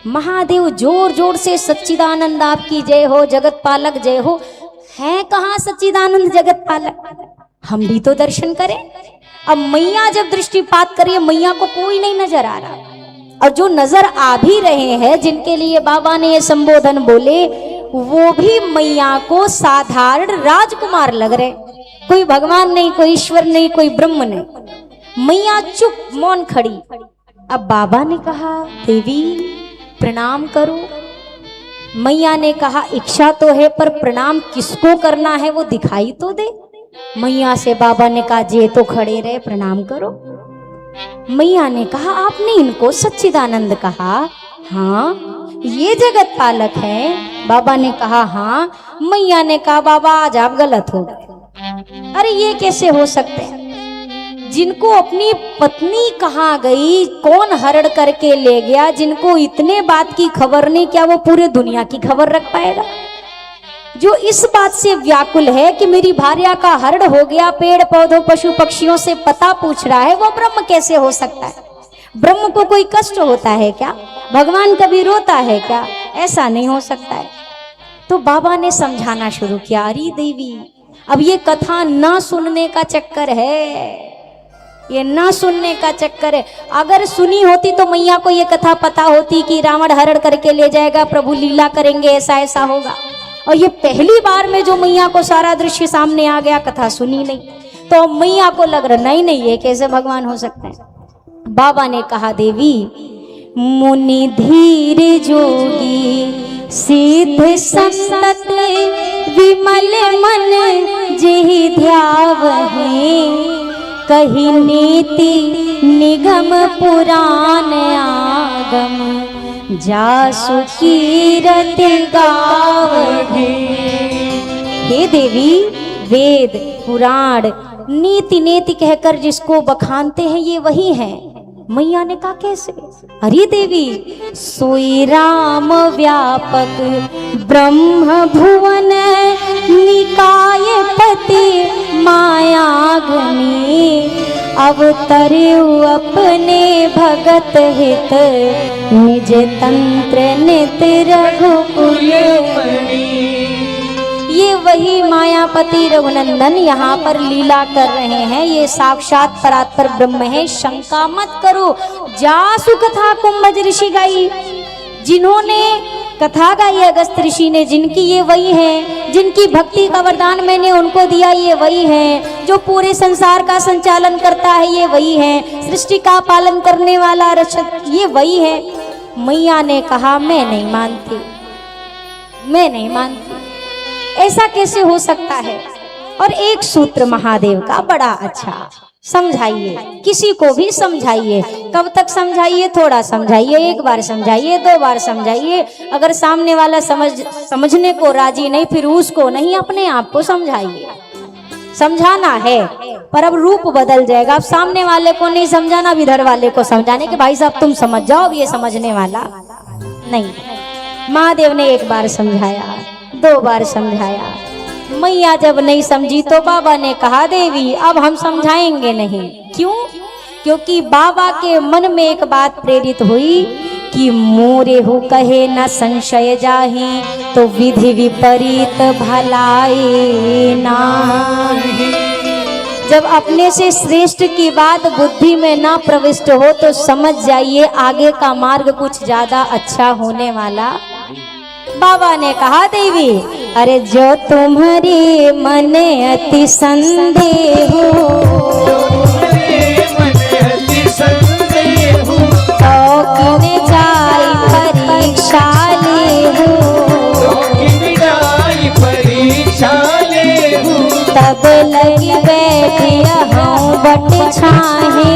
महादेव जोर जोर से सच्चिदानंद आपकी जय हो, जगत पालक जय हो। है कहाँ सच्चिदानंद जगत पालक? हम भी तो दर्शन करें। अब मैया जब दृष्टिपात करिए, मैया को कोई नहीं नजर आ रहा, और जो नजर आ भी रहे हैं, जिनके लिए बाबा ने ये संबोधन बोले, वो भी मैया को साधारण राजकुमार लग रहे। कोई भगवान नहीं, कोई ईश्वर नहीं, कोई ब्रह्म नहीं। मैया चुप मौन खड़ी। अब बाबा ने कहा देवी प्रणाम करो। मैया ने कहा इच्छा तो है, पर प्रणाम किसको करना है वो दिखाई तो दे। मैया से बाबा ने कहा जे तो खड़े रहे, प्रणाम करो। मैया ने कहा आपने इनको सच्चिदानंद कहा? हाँ ये जगत पालक है। बाबा ने कहा हाँ। मैया ने कहा बाबा आज आप गलत हो गए। अरे ये कैसे हो सकते हैं? जिनको अपनी पत्नी कहाँ गई, कौन हरण करके ले गया, जिनको इतने बात की खबर नहीं, क्या वो पूरे दुनिया की खबर रख पाएगा? जो इस बात से व्याकुल है कि मेरी भार्या का हरण हो गया, पेड़ पौधों पशु पक्षियों से पता पूछ रहा है, वो ब्रह्म कैसे हो सकता है? ब्रह्म को कोई कष्ट होता है क्या? भगवान कभी रोता है क्या? ऐसा नहीं हो सकता है। तो बाबा ने समझाना शुरू किया, अरे देवी अब ये कथा ना सुनने का चक्कर है, ये ना सुनने का चक्कर है। अगर सुनी होती तो मैया को ये कथा पता होती कि रावण हरण करके ले जाएगा, प्रभु लीला करेंगे, ऐसा ऐसा होगा। और ये पहली बार में जो मैया को सारा दृश्य सामने आ गया, कथा सुनी नहीं, तो मैया को लग रहा नहीं नहीं ये कैसे भगवान हो सकते हैं। बाबा ने कहा देवी मुनि धीर जोगी सिद्ध संतत विमल मन जेहि ध्यावहि, कही नीति निगम पुराण आगम जासु कीरति गावहि। हे देवी वेद पुराण नीति नेति कहकर जिसको बखानते हैं ये वही है। मैया ने कहा कैसे? अरे देवी सोई राम व्यापक ब्रह्म भुवन निकाय पति मायाग्नि, अवतरु अपने भगत हित निज तंत्र नित रघुकुल मणि। ये वही मायापति रघुनंदन यहाँ पर लीला कर रहे हैं। ये साक्षात परात्पर ब्रह्म है, शंका मत करो। जासु कथा कुंभज ऋषि गाई, जिन्होंने कथा गाई अगस्त ऋषि ने, जिनकी ये वही है, जिनकी भक्ति का वरदान मैंने उनको दिया ये वही है, जो पूरे संसार का संचालन करता है ये वही है, सृष्टि का पालन करने वाला रक्षक ये वही है। मैया ने कहा मैं नहीं मानती, मैं नहीं मानती, ऐसा कैसे हो सकता है? और एक सूत्र महादेव का बड़ा अच्छा, समझाइए, किसी को भी समझाइए। कब तक समझाइए? थोड़ा समझाइए, एक बार समझाइए, दो बार समझाइए। अगर सामने वाला समझने को राजी नहीं, फिर उसको नहीं, अपने आप को समझाइए। समझाना है पर अब रूप बदल जाएगा। अब सामने वाले को नहीं समझाना, अब इधर वाले को समझाने के भाई साहब तुम समझ जाओ, अब ये समझने वाला नहीं। महादेव ने एक बार समझाया, दो बार समझाया, मैया जब नहीं समझी तो बाबा ने कहा देवी अब हम समझाएंगे नहीं। क्यों? क्योंकि बाबा के मन में एक बात प्रेरित हुई कि मोरे हो कहे न संशय जाहि, तो विधि विपरीत भलाई नाही। जब अपने से श्रेष्ठ की बात बुद्धि में ना प्रविष्ट हो तो समझ जाइए आगे का मार्ग कुछ ज्यादा अच्छा होने वाला। बाबा ने कहा देवी अरे जो तुम्हारे मन अति संदेह तो किने जाई परीक्षा लेहू, तब लगी बैठी हूँ बट छाहे,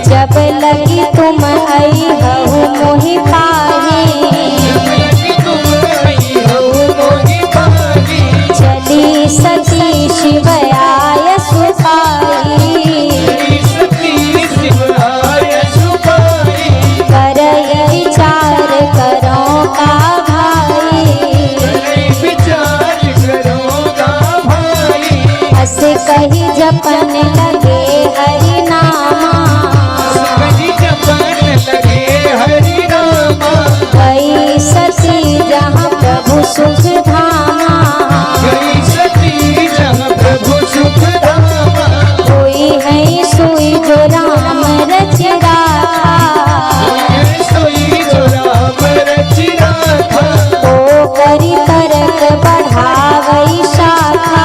जब लगी तुम आई हूँ मोहि पाहे, चली सती शिव आय सुपाई, कर विचार करो का भाई, हंस कही जपन लगे हरि नामा, रच राखा, सोई जो राम रच राखा, ओ करी तरक बढ़ावई शाखा,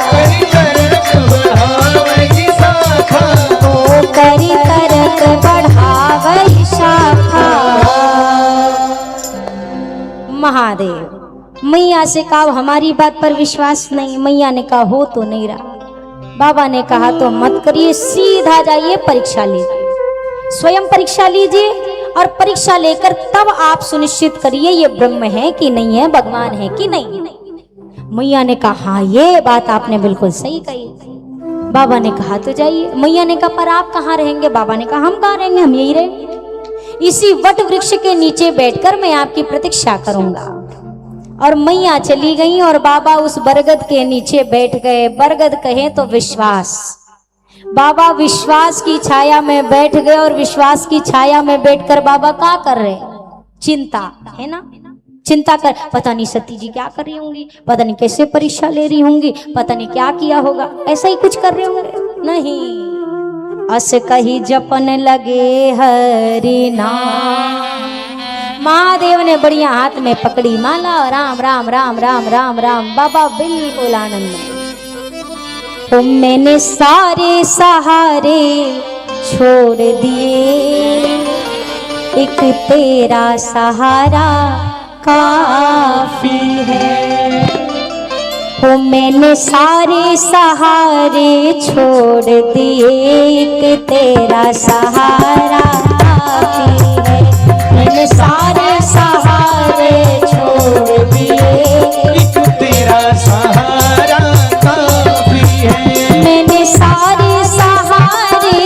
करी तरक बढ़ावई शाखा, ओ करी तरक बढ़ावई शाखा। महादेव मैया से कहा हमारी बात पर विश्वास नहीं, मैया ने कहा हो तो नहीं रहा। बाबा ने कहा तो मत करिए, सीधा जाइए परीक्षा लीजिए, स्वयं परीक्षा लीजिए और परीक्षा लेकर तब आप सुनिश्चित करिए ये ब्रह्म है कि नहीं है, भगवान है कि नहीं। मैया ने कहा हाँ ये बात आपने बिल्कुल सही कही। बाबा ने कहा तो जाइए। मैया ने कहा पर आप कहाँ रहेंगे? बाबा ने कहा हम कहाँ रहेंगे, हम यही रहेंगे, इसी वट वृक्ष के नीचे बैठकर मैं आपकी प्रतीक्षा करूंगा। और मैया चली गई और बाबा उस बरगद के नीचे बैठ गए। बरगद कहे तो विश्वास, बाबा विश्वास की छाया में बैठ गए और विश्वास की छाया में बैठकर बाबा क्या कर रहे? चिंता है ना, चिंता कर, पता नहीं सती जी क्या कर रही होंगी, पता नहीं कैसे परीक्षा ले रही होंगी, पता नहीं क्या किया होगा, ऐसा ही कुछ कर रहे होंगे। नहीं, अस कही जपन लगे हरि नाम। महादेव ने बढ़िया हाथ में पकड़ी माला, राम राम राम राम राम राम। बाबा बिल्कुल आनंद में। तो मैंने सारे सहारे छोड़ दिए, एक तेरा सहारा काफी है। तो मैंने सारे सहारे छोड़ दिए, एक तेरा सहारा काफी है। मैंने सारे सहारे छोड़ दिए, एक तेरा सहारा काफी है। मैंने सारे सहारे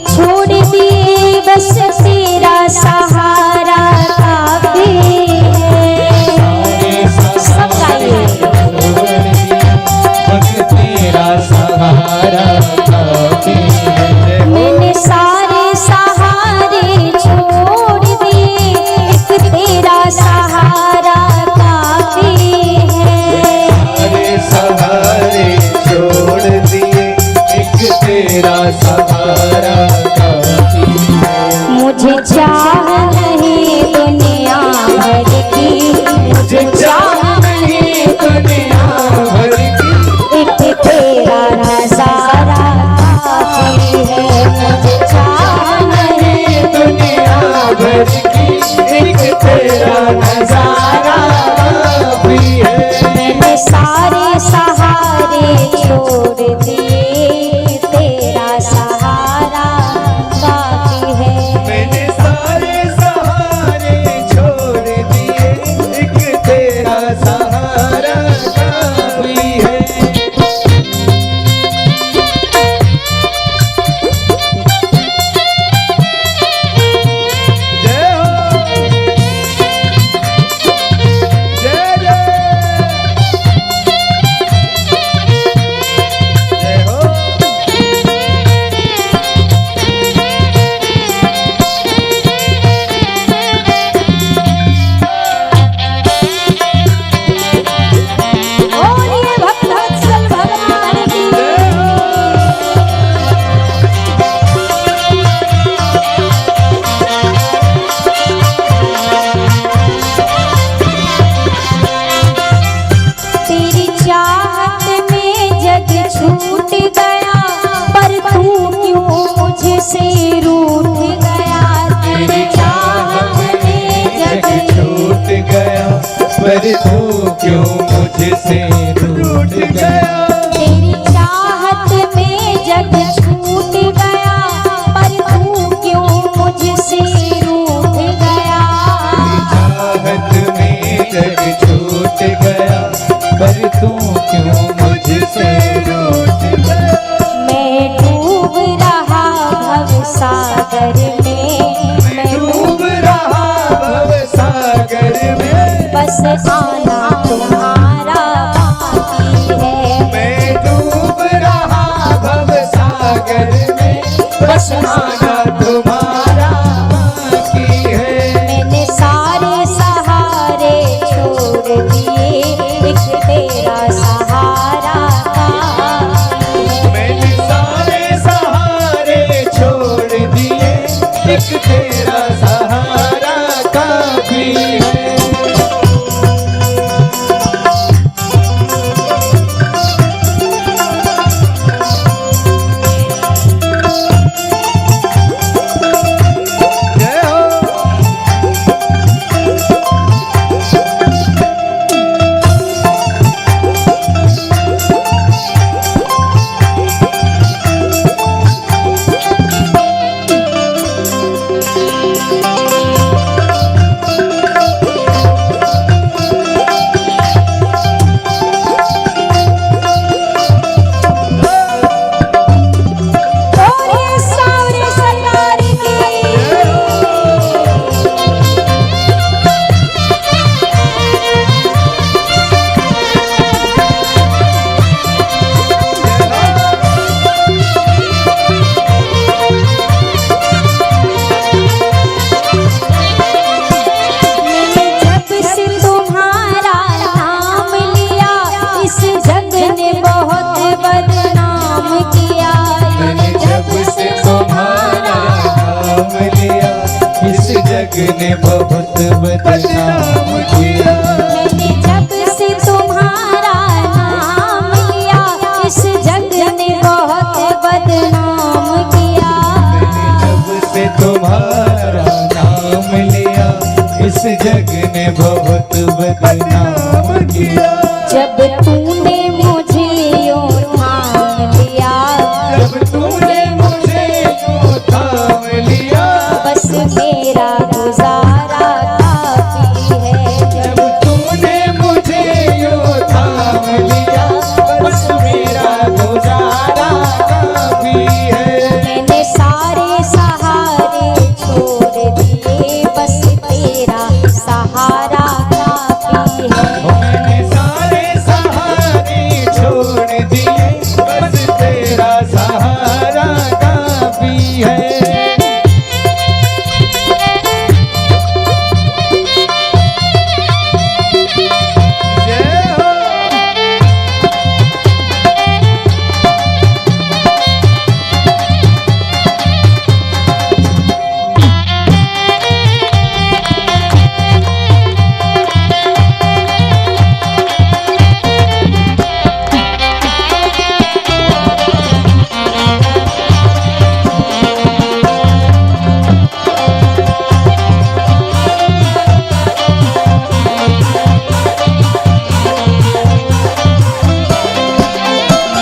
छोड़ दिए, बस तेरा सहारा काफी है। सब गाइए, बस तेरा सहारा काफी है। मैंने सारे सहारे छोड़ दिए, एक तेरा सहारा काफी है। सारे सहारे छोड़ दिए, एक तेरा सहारा काफी है। मुझे चाह नहीं दुनिया भर की, मुझे चाह नहीं दुनिया भर की, एक तेरा नजारा काफी है। मुझे चाह नहीं दुनिया भर की, एक तेरा नजारा काफी है। मैंने सारे सहारे छोड़ दिए, तेरा सहारा काफी है। मैंने सारे सहारे छोड़ दिए, एक तेरा सहारा काफी है। जय हो, जय जय, जय हो। बोलिए भक्तवत्सल भगवान की। तेरी चाहत में जग छूट गया, पर तू क्यों मुझसे रूठ गया। तेरी चाहत में जग छूट गया, पर तू क्यों मुझसे रूठ गया। तेरी चाहत में जग छूट गया, पर तू क्यों मुझसे रूठ गया। चाहत में जग छूट गया, पर तू क्यों मुझसे रूठ गया। मैं डूब रहा भव सागर में, मैं डूब रहा भव सागर में, बस आना तुम्हारा बाकी है। मैं डूब रहा भव सागर में, बस आना तुम्हारा बाकी है। मैंने सारे सहारे छोड़ दिए, एक तेरा सहारा काफी है। मैंने सारे सहारे छोड़ ने बहुत बदनाम किया। मैंने जब से तुम्हारा नाम लिया इस जग ने बहुत बदनाम किया। जब से तुम्हारा नाम लिया इस जग ने बहुत बदनाम किया। जब तूने मुझे यूं थाम लिया, जब तूने मुझे यूं थाम लिया, बस मेरा गुजारा काफी है। जब तूने मुझे यूं थाम लिया, बस मेरा गुजारा काफी है। मैंने सारे सहारे छोड़ दिए बस तेरा सहारा काफी है। मैंने सारे सहारे छोड़ दिए बस तेरा सहारा काफी है। जय हो।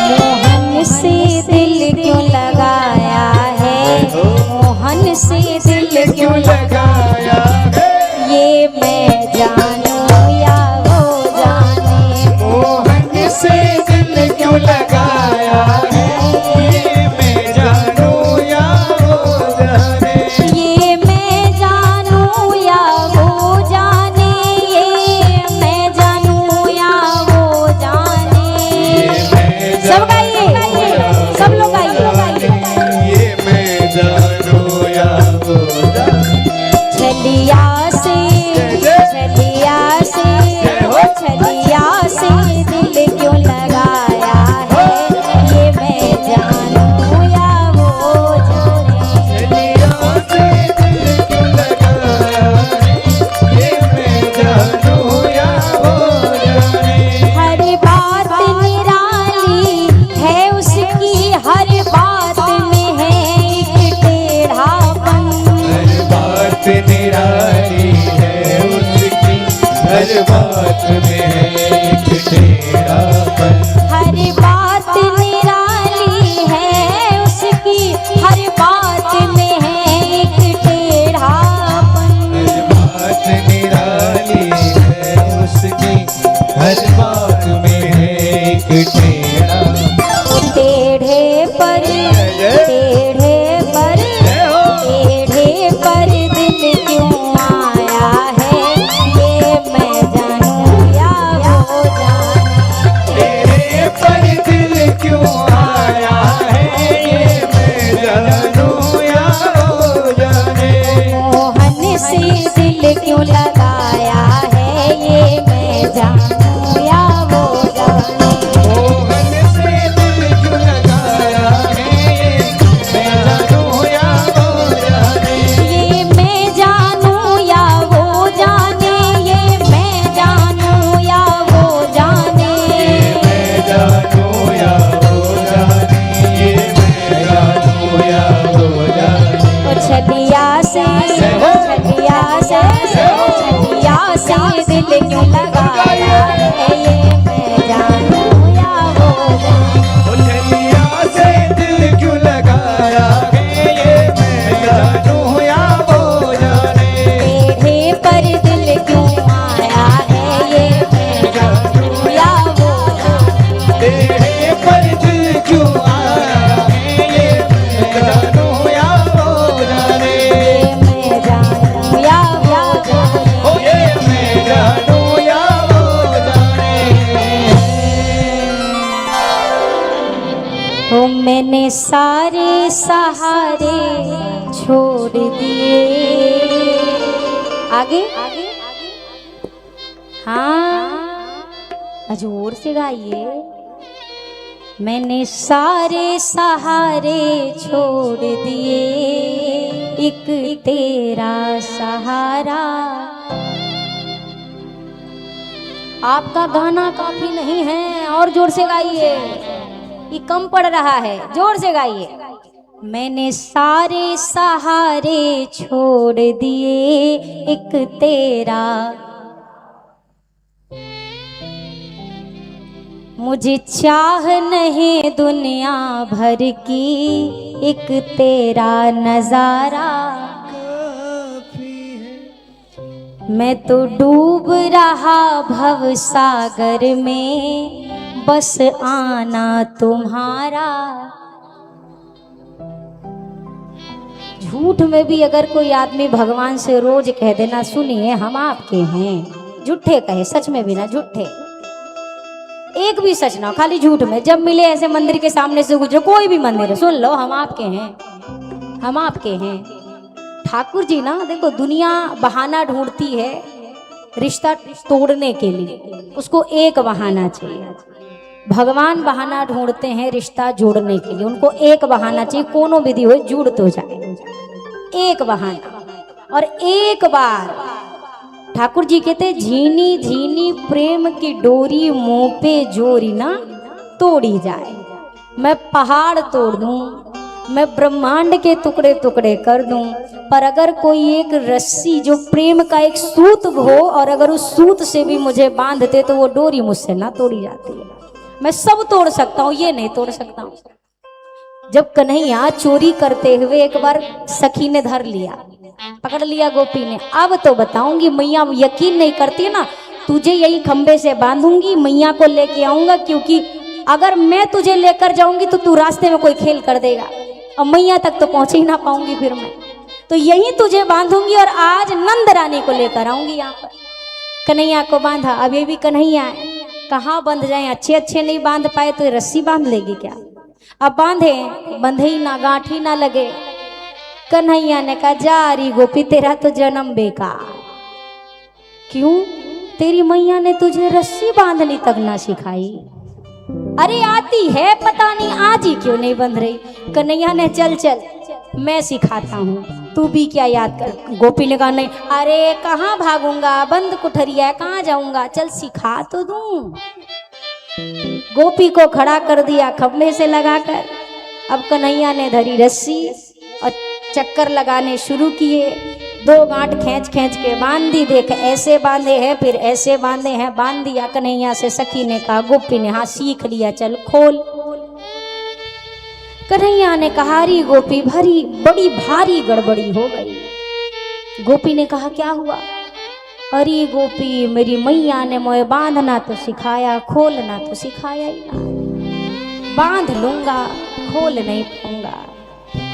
मोहन से दिल क्यों लगाया है, मोहन से दिल क्यों लगाया है, ये मैं जानूं या वो जाने। मोहन से दिल क्यों लगाया है, ये मैं जानूं या वो जाने। ये मैं जानूं या वो जाने, ये मैं जानूं या वो जाने। सब गाइए, सब लोग गाइए। ये मैं जानूं या वो जाने। छलिया से, छलिया से, छलिया से दिल क्यों लगाया है, ये मैं जानूं या वो जाने। चलिया से दिल क्यों लगाया है, ये मैं जानूं या वो जाने। हर बात निराली है उसकी, हर बात में है एक टेढ़ापन। हर बात निराली है उसकी, हर बात में है एक टेढ़ापन। हर बात निराली है उसकी, हर बात में है एक टेढ़ापन। हर बात निराली है उसकी, हर बात में है एक टेढ़ापन। टेढ़े पर, टेढ़े पर, टेढ़े पर दिल क्यों आया है, ये मैं जानूं या वो जाने। तेरे पर दिल क्यों आया है, ये मैं जानूं या वो जाने। मोहन से दिल क्यों लगाया है, ये मैं जानूं या वो जाने। मोहन से दिल क्यों लगाया है, ये मैं जानूं या वो जाने। ये मैं जानूं या वो जाने, ये मैं जानूं या वो जाने। मैं जानूं या वो जाने, ये मैं जानूं या वो जाने। ओ छलिया से, छलिया से, छलिया से दिल क्यों लगाया है, ये मैं जानूं या वो जाने। ओ चलिया से दिल क्यों लगाया है, ये मैं जानूं या वो जाने। टेढ़े पर दिल क्यों आया है, ये मैं जानूं या वो जाने। तेरे पर दिल क्यों आया है, ये मैं जानूं या वो जाने। ये मैं जानूं या वो जाने। ओ ये मैं जानूं या वो जाने। ओ मैंने सारे सहारे छोड़ दिए। आगे हाँ जोर से गाइए। मैंने सारे सहारे छोड़ दिए, एक तेरा सहारा। आपका गाना काफी नहीं है, और जोर से गाइए, ये कम पड़ रहा है, जोर से गाइए। मैंने सारे सहारे छोड़ दिए, एक तेरा, मुझे चाह नहीं दुनिया भर की, एक तेरा नजारा। मैं तो डूब रहा भव सागर में, बस आना तुम्हारा। झूठ में भी अगर कोई आदमी भगवान से रोज कह देना, सुनिए हम आपके हैं, झूठे कहे, सच में भी ना झूठे, एक भी सच ना, खाली झूठ में। जब मिले ऐसे मंदिर के सामने से गुजरो, कोई भी मंदिर है, सुन लो हम आपके हैं, हम आपके हैं। ठाकुर जी ना देखो, दुनिया बहाना ढूंढती है रिश्ता तोड़ने के लिए, उसको एक बहाना चाहिए। भगवान बहाना ढूंढते हैं रिश्ता जोड़ने के लिए, उनको एक बहाना चाहिए, कोनो विधि हो जुड़ तो जाए, एक बहाना। और एक बार ठाकुर जी कहते, झीनी झीनी प्रेम की डोरी मुंह पे जोरी ना तोड़ी जाए। मैं पहाड़ तोड़ दूं, मैं ब्रह्मांड के टुकड़े टुकड़े कर दूं, पर अगर कोई एक रस्सी जो प्रेम का एक सूत हो, और अगर उस सूत से भी मुझे बांधते तो वो डोरी मुझसे ना तोड़ी जाती है। मैं सब तोड़ सकता हूँ, ये नहीं तोड़ सकता हूँ। जब कन्हैया चोरी करते हुए एक बार सखी ने धर लिया, पकड़ लिया गोपी ने, अब तो बताऊंगी, मैया यकीन नहीं करती ना, तुझे यही खंबे से बांधूंगी, मैया को लेके आऊंगा, क्योंकि अगर मैं तुझे लेकर जाऊंगी तो तू रास्ते में कोई खेल कर देगा, और मैया तक तो पहुंच ही ना पाऊंगी फिर मैं, तो यही तुझे बांधूंगी और आज नंद रानी को लेकर आऊंगी यहाँ पर। कन्हैया को बांधा, अब ये भी कन्हैया है, कहाँ बंध जाए, अच्छे अच्छे नहीं बांध पाए तो रस्सी बांध लेगी क्या। अब बांधे, बंधे ही ना, गांठी ना लगे। कन्हैया ने कहा, जा रही गोपी, तेरा तो जन्म बेकार। क्यों? तेरी मैया ने तुझे रस्सी बांधनी तक ना सिखाई। अरे आती है, पता नहीं आज ही क्यों नहीं बंध रही। कन्हैया ने, चल चल मैं सिखाता हूँ, तू भी क्या याद कर। गोपी ने कहा, नहीं, अरे कहाँ भागूंगा, बंद कुठरिया, कहाँ जाऊंगा, चल सिखा तो दूं। गोपी को खड़ा कर दिया खंबे से लगाकर। अब कन्हैया ने धरी रस्सी और चक्कर लगाने शुरू किए, दो गांठ खींच खींच के बांध दी। देख ऐसे बांधे हैं, फिर ऐसे बांधे हैं, बांध दिया कन्हैया से। सखी ने कहा, गोपी ने, हाँ सीख लिया, चल खोल। कन्हैया ने कहा, अरे गोपी, भरी बड़ी भारी गड़बड़ी हो गई। गोपी ने कहा, क्या हुआ? अरे गोपी, मेरी मैया ने मोए बांधना तो सिखाया, खोलना तो सिखाया ही ना। बांध लूंगा, खोल नहीं पाऊंगा।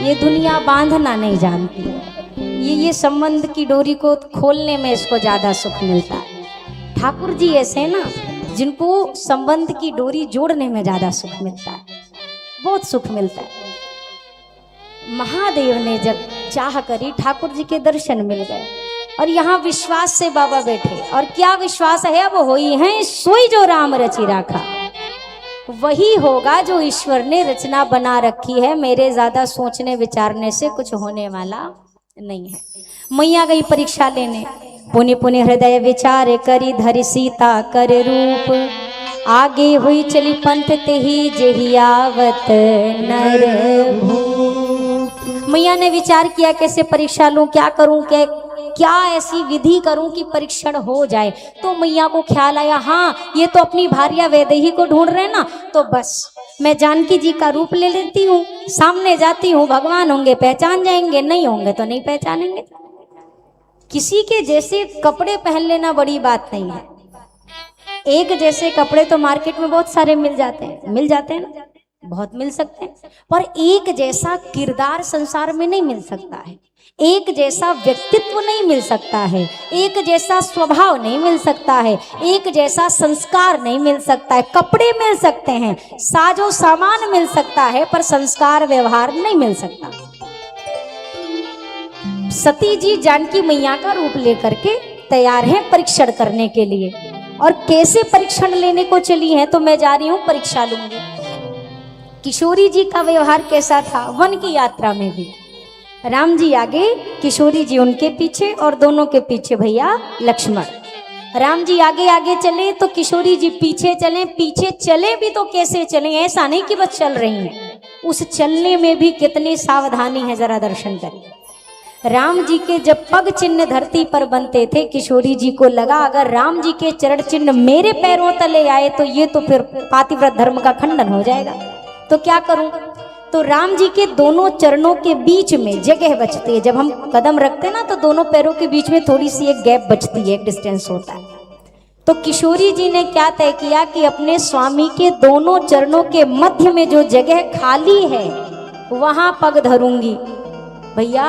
ये दुनिया बांधना नहीं जानती है, ये संबंध की डोरी को खोलने में इसको ज्यादा सुख मिलता है। ठाकुर जी ऐसे ना, जिनको संबंध की डोरी जोड़ने में ज्यादा सुख मिलता है, बहुत सुख मिलता है। महादेव ने जब चाह करी, ठाकुर जी के दर्शन मिल गए, और यहाँ विश्वास से बाबा बैठे। और क्या विश्वास है? अब होई है सोई जो राम रचि राखा, वही होगा जो ईश्वर ने रचना बना रखी है। मेरे ज्यादा सोचने विचारने से कुछ होने वाला नहीं है। मैया गई परीक्षा लेने, पुनि पुनि हृदय विचार करी, धरि सीता कर रूप, आगे हुई चली पंथ तेहि जेहि आवत नर भूप। मैया ने विचार किया, कैसे परीक्षा लूं, क्या करूं, क्या ऐसी विधि करूं कि परीक्षण हो जाए। तो मैया को ख्याल आया, हाँ ये तो अपनी भार्या वैदेही को ढूंढ रहे ना, तो बस मैं जानकी जी का रूप ले लेती हूँ, सामने जाती हूँ, भगवान होंगे पहचान जाएंगे, नहीं होंगे तो नहीं पहचानेंगे। किसी के जैसे कपड़े पहन लेना बड़ी बात नहीं है। एक जैसे कपड़े तो मार्केट में बहुत सारे मिल जाते हैं ना, बहुत मिल सकते हैं, पर एक जैसा किरदार संसार में नहीं मिल सकता है, एक जैसा व्यक्तित्व नहीं मिल सकता है, एक जैसा स्वभाव नहीं मिल सकता है, एक जैसा संस्कार नहीं मिल सकता है। कपड़े मिल सकते हैं, साजो सामान मिल सकता है, पर संस्कार व्यवहार नहीं मिल सकता। सती जी जानकी मैया का रूप लेकर के तैयार हैं परीक्षण करने के लिए। और कैसे परीक्षण लेने को चली हैं, तो मैं जा रही हूं परीक्षा लूंगी। किशोरी जी का व्यवहार कैसा था वन की यात्रा में भी, राम जी आगे, किशोरी जी उनके पीछे और दोनों के पीछे भैया लक्ष्मण। राम जी आगे आगे चले तो किशोरी जी पीछे चले। पीछे चले भी तो कैसे चले, ऐसा नहीं कि बस चल रही हैं, उस चलने में भी कितनी सावधानी है, जरा दर्शन करें। राम जी के जब पग चिन्ह धरती पर बनते थे, किशोरी जी को लगा अगर राम जी के चरण चिन्ह मेरे पैरों तले आए तो ये तो फिर पातिव्रत धर्म का खंडन हो जाएगा, तो क्या करूं। तो राम जी के दोनों चरणों के बीच में जगह बचती है, जब हम कदम रखते हैं ना तो दोनों पैरों के बीच में थोड़ी सी एक गैप बचती है, एक डिस्टेंस होता है। तो किशोरी जी ने क्या तय किया कि अपने स्वामी के दोनों चरणों के मध्य में जो जगह खाली है वहां पग धरूंगी। भैया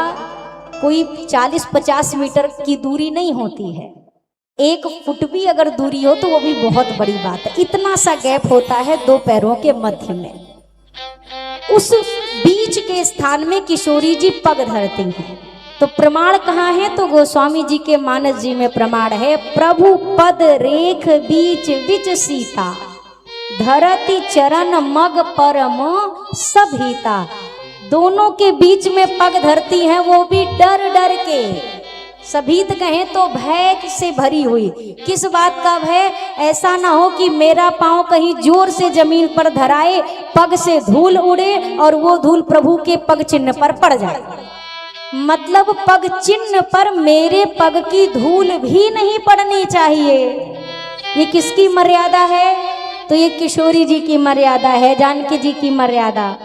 कोई 40-50 मीटर की दूरी नहीं होती है, 1 फुट भी अगर दूरी हो तो वो भी बहुत बड़ी बात है। इतना सा गैप होता है दो पैरों के मध्य में, उस बीच के स्थान में किशोरी जी पग धरती हैं। तो प्रमाण कहाँ है, तो गोस्वामी जी के मानस जी में प्रमाण है, प्रभु पद रेख बीच बिच सीता, धरती चरण मग परम सभीता। दोनों के बीच में पग धरती हैं, वो भी डर डर के। सभीत कहें तो भय से भरी हुई। किस बात का भय, ऐसा ना हो कि मेरा पांव कहीं जोर से जमीन पर धराए, पग से धूल उड़े और वो धूल प्रभु के पग चिन्ह पर पड़ जाए। मतलब पग चिन्ह पर मेरे पग की धूल भी नहीं पड़नी चाहिए। ये किसकी मर्यादा है, तो ये किशोरी जी की मर्यादा है, जानकी जी की मर्यादा।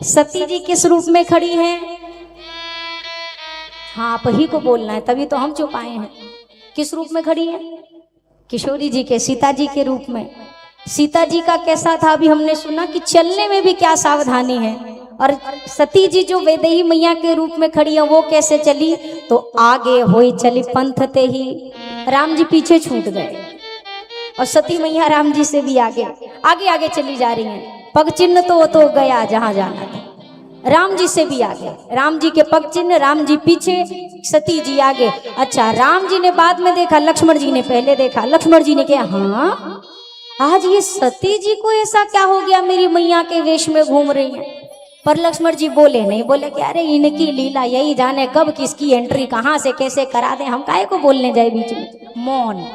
सती जी किस रूप में खड़ी हैं, हाँ आप ही को बोलना है, तभी तो हम चुप आए हैं। किस रूप में खड़ी है, किशोरी जी के सीता जी के रूप में। सीता जी का कैसा था अभी हमने सुना कि चलने में भी क्या सावधानी है, और सती जी जो वैदेही मैया के रूप में खड़ी है वो कैसे चली, तो आगे होई चली पंथ ते ही, राम जी पीछे छूट गए और सती मैया राम जी से भी आगे आगे आगे चली जा रही हैं। पग चिन्ह तो गया जहां जाना था, राम जी से भी आगे, राम जी के पग चिन्ह, राम जी पीछे, सती जी आगे। अच्छा, राम जी ने बाद में देखा, लक्ष्मण जी ने पहले देखा। लक्ष्मण जी ने कहा हाँ आज ये सती जी को ऐसा क्या हो गया, मेरी मैया के वेश में घूम रही हैं। पर लक्ष्मण जी बोले नहीं, बोले कि अरे इनकी लीला यही जाने कब किसकी एंट्री कहाँ से कैसे करा दें, हम काहे को बोलने जाए बीच में। मौन।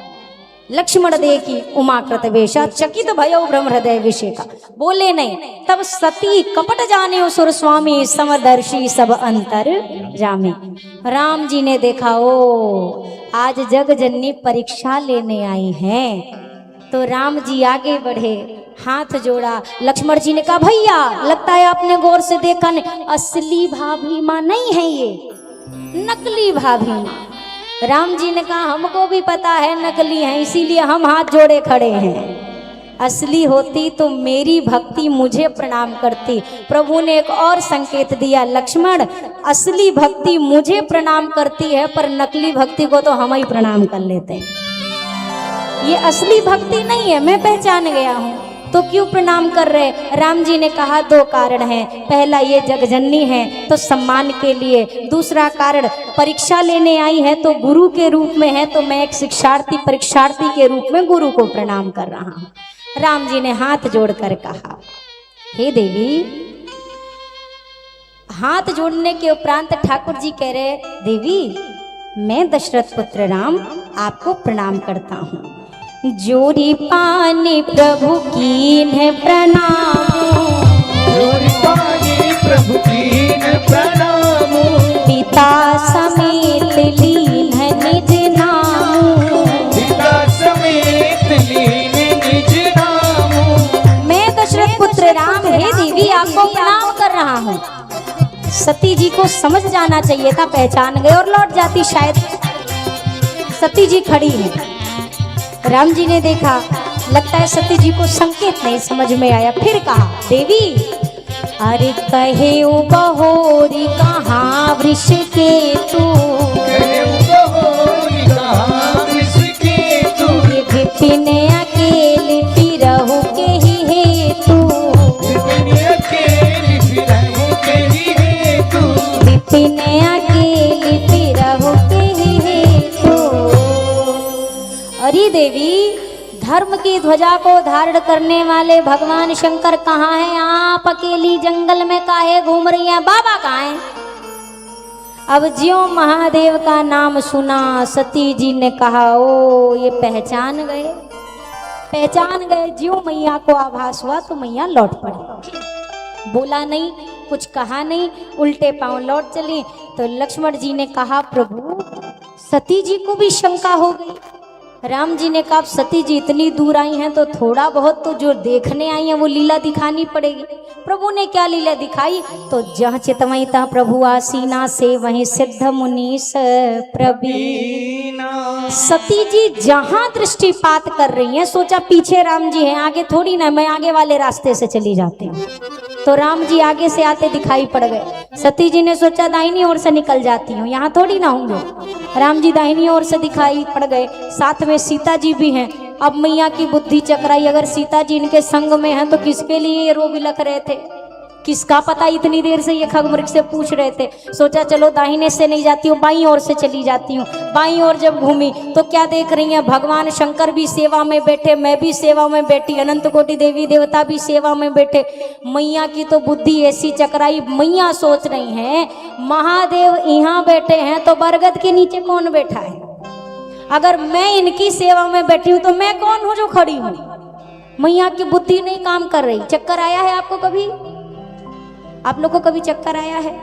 लक्ष्मण देखी उमाकृत वेशा, चकित भयो ब्रह्म हृदय विषेका, बोले नहीं। तब सती कपट जाने सुर स्वामी, समदर्शी सब अंतर जामे। राम जी ने देखा ओ आज जग जननी परीक्षा लेने आई हैं, तो राम जी आगे बढ़े, हाथ जोड़ा। लक्ष्मण जी ने कहा भैया लगता है आपने गौर से देखा नहीं, असली भाभी माँ नहीं है ये, नकली भाभी माँ। राम जी ने कहा हमको भी पता है नकली है, इसीलिए हम हाथ जोड़े खड़े हैं। असली होती तो मेरी भक्ति मुझे प्रणाम करती। प्रभु ने एक और संकेत दिया, लक्ष्मण असली भक्ति मुझे प्रणाम करती है, पर नकली भक्ति को तो हम ही प्रणाम कर लेते हैं। ये असली भक्ति नहीं है, मैं पहचान गया हूँ, तो क्यों प्रणाम कर रहे। राम जी ने कहा 2 कारण हैं, पहला ये जगजननी है तो सम्मान के लिए, दूसरा कारण परीक्षा लेने आई है तो गुरु के रूप में है, तो मैं एक शिक्षार्थी परीक्षार्थी के रूप में गुरु को प्रणाम कर रहा हूँ। राम जी ने हाथ जोड़कर कहा हे देवी। हाथ जोड़ने के उपरांत ठाकुर जी कह रहे देवी मैं दशरथ पुत्र राम आपको प्रणाम करता हूँ। जोड़ी पानी प्रभु कीन प्रणाम, जोड़ी पानी प्रभु कीन प्रणाम, पिता समेत लीन निज नाम, पिता समेत लीन निज नाम। मैं दशरथ पुत्र राम हे देवी आपको प्रणाम कर रहा हूँ। सती जी को समझ जाना चाहिए था, पहचान गए और लौट जाती शायद। सती जी खड़ी है, राम जी ने देखा, लगता है सती जी को संकेत नहीं समझ में आया, फिर कहा देवी अरे कहे बहोरी कहाँ वृष के तू, विपिन अकेले फिरहु के ही हेतु, विपिन अकेले फिरहु के ही हेतु। अरे देवी धर्म की ध्वजा को धारण करने वाले भगवान शंकर कहाँ हैं, आप अकेली जंगल में काहे घूम रही हैं, बाबा कहाँ हैं। अब ज्यों महादेव का नाम सुना सती जी ने कहा ओ ये पहचान गए। ज्यों मैया को आभास हुआ तो मैया लौट पड़ी, बोला नहीं, कुछ कहा नहीं, उल्टे पांव लौट चली। तो लक्ष्मण जी ने कहा प्रभु सती जी को भी शंका हो गई। राम जी ने कहा सती जी इतनी दूर आई हैं तो थोड़ा बहुत तो जो देखने आई हैं वो लीला दिखानी पड़ेगी। प्रभु ने क्या लीला दिखाई, तो जहाँ चितवई तहाँ प्रभु आसीना से वहीं सिद्ध मुनीस प्रवीण। सती जी जहाँ दृष्टिपात कर रही हैं, सोचा पीछे राम जी हैं, आगे थोड़ी ना, मैं आगे वाले रास्ते से चली जाती हूँ। तो राम जी आगे से आते दिखाई पड़ गए। सती जी ने सोचा दाहिनी ओर से निकल जाती हूँ, यहाँ थोड़ी ना होंगे। राम जी दाहिनी ओर से दिखाई पड़ गए, साथ में सीता जी भी हैं। अब मैया की बुद्धि चकराई, अगर सीता जी इनके संग में हैं तो किसके लिए ये रो बिलख रहे थे, किसका पता इतनी देर से ये खगमृग से पूछ रहे थे। सोचा चलो दाहिने से नहीं जाती हूँ, बाईं ओर से चली जाती हूँ। बाईं ओर जब घूमी तो क्या देख रही हैं, भगवान शंकर भी सेवा में बैठे, मैं भी सेवा में बैठी, अनंत कोटि देवी देवता भी सेवा में बैठे। मैया की तो बुद्धि ऐसी चकराई, मैया सोच रही हैं महादेव यहाँ बैठे हैं तो बरगद के नीचे कौन बैठा है, अगर मैं इनकी सेवा में बैठी हूँ तो मैं कौन हूँ जो खड़ी हूँ। मैया की बुद्धि नहीं काम कर रही। चक्कर आया है आपको कभी, आप लोग को कभी चक्कर आया है?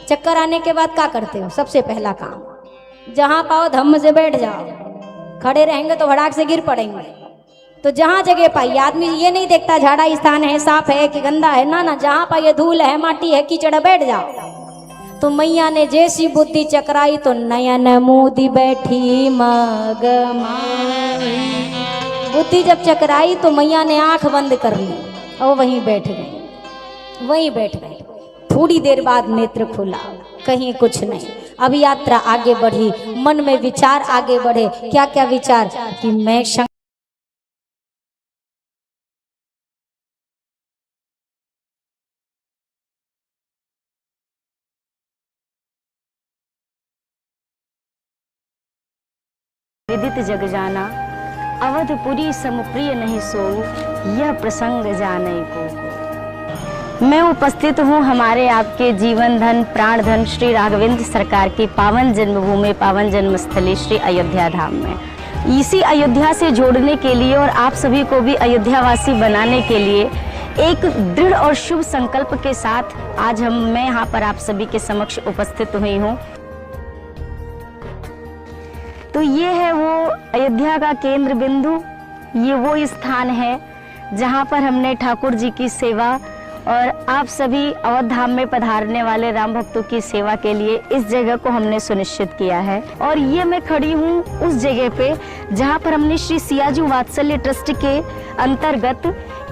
चक्कर आने के बाद क्या करते हो? सबसे पहला काम, जहां पाओ धम्म से बैठ जाओ, खड़े रहेंगे तो भड़ाक से गिर पड़ेंगे। तो जहां जगह पाई, आदमी ये नहीं देखता झाड़ा स्थान है, साफ है कि गंदा है, ना ना, जहां पाइए धूल है, माटी है, कीचड़, बैठ जाओ। तो मैया ने जैसी बुद्धि चकराई तो नयन मोदी बैठी मग बुद्धि जब चकराई तो मैया ने आंख बंद कर ली और वहीं बैठ गई। थोड़ी देर बाद नेत्र खुला, कहीं कुछ नहीं। अब यात्रा आगे बढ़ी, मन में विचार आगे बढ़े। क्या क्या विचार, कि मैं विदित जग जाना, अवधपुरी समप्रिय नहीं सोऊं, यह प्रसंग जाने को। मैं उपस्थित हूँ हमारे आपके जीवन धन प्राण धन श्री राघवेंद्र सरकार की पावन जन्मभूमि, पावन जन्मस्थली श्री अयोध्या धाम में। इसी अयोध्या से जोड़ने के लिए और आप सभी को भी अयोध्यावासी बनाने के लिए एक दृढ़ और शुभ संकल्प के साथ आज मैं यहाँ पर आप सभी के समक्ष उपस्थित हुई हूँ। तो ये है वो अयोध्या का केंद्र बिंदु, ये वो स्थान है जहाँ पर हमने ठाकुर जी की सेवा और आप सभी अवध धाम में पधारने वाले राम भक्तों की सेवा के लिए इस जगह को हमने सुनिश्चित किया है। और ये मैं खड़ी हूँ उस जगह पे जहाँ पर हमने श्री सियाजी वात्सल्य ट्रस्ट के अंतर्गत